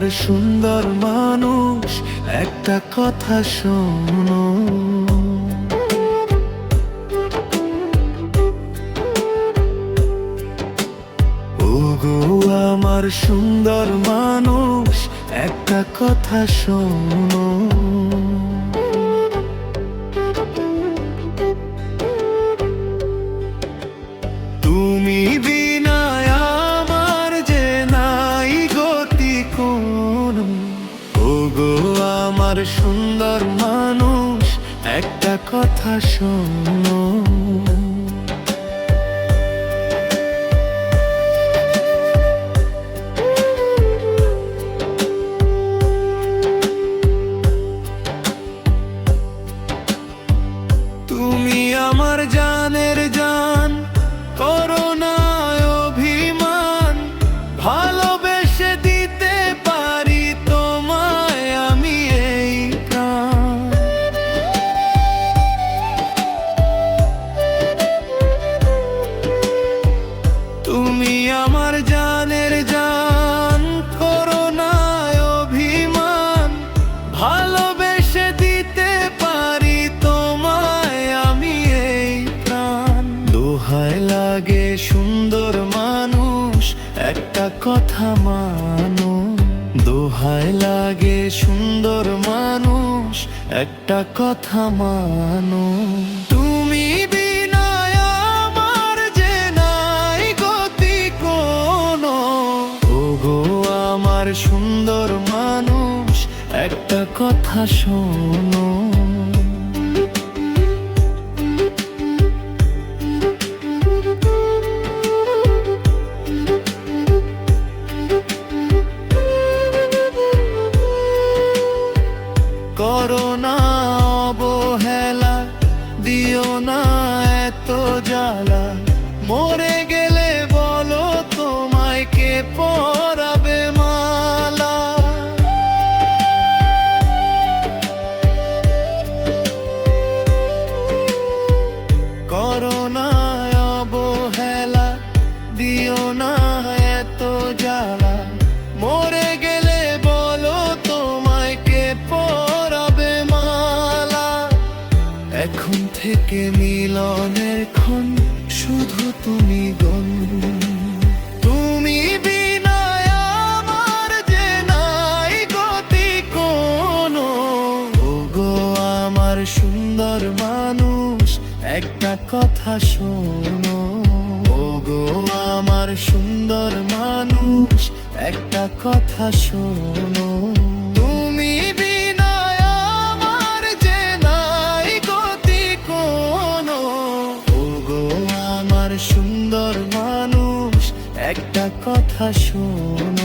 আমার সুন্দর মানুষ, একটা কথা শোনো। ওগো আমার সুন্দর মানুষ, একটা কথা শোনো। তুমি বিনা আমার যে নাই গতি কোনো। ওগো আমার সুন্দর মানুষ, একটা কথা শোনো। তুমি আমার জানের জান, করো না অভিমান, ভালোবেসে দিতে পারি তোমায় আমি এই প্রাণ। তুমি আমার জানের জান, করো না অভিমান, ভালোবেসে দিতে পারি তোমায় আমি এই প্রাণ। দোহাই লাগে সুন্দর মানুষ, একটা কথা মানো। দোহাই লাগে সুন্দর মানুষ, একটা কথা মানো। তুমি বিনা আমার যে নাই গতি কোনো। ওগো আমার সুন্দর মানুষ, একটা কথা শোনো। করো না অবহেলা, দিও না এত জ্বালা। মরে গেলে বলো তোমায় কে পরাবে মালা। করো না অবহেলা, দিও না এত জ্বালা। মরে গেলে বলো তোমায় কে পরাবে মালা। এখন থেকে মিলনের ক্ষণ, শুধু তুমি গণ। তুমি বিনা আমার যে নাই গতি কোনো। ওগো আমার সুন্দর মানুষ, একটা কথা শোনো। ওগো আমার সুন্দর মানুষ, একটা কথা শোনো। তুমি বিনা আমার যে নাই গতি কোনো। ওগো আমার সুন্দর মানুষ, একটা কথা শোনো।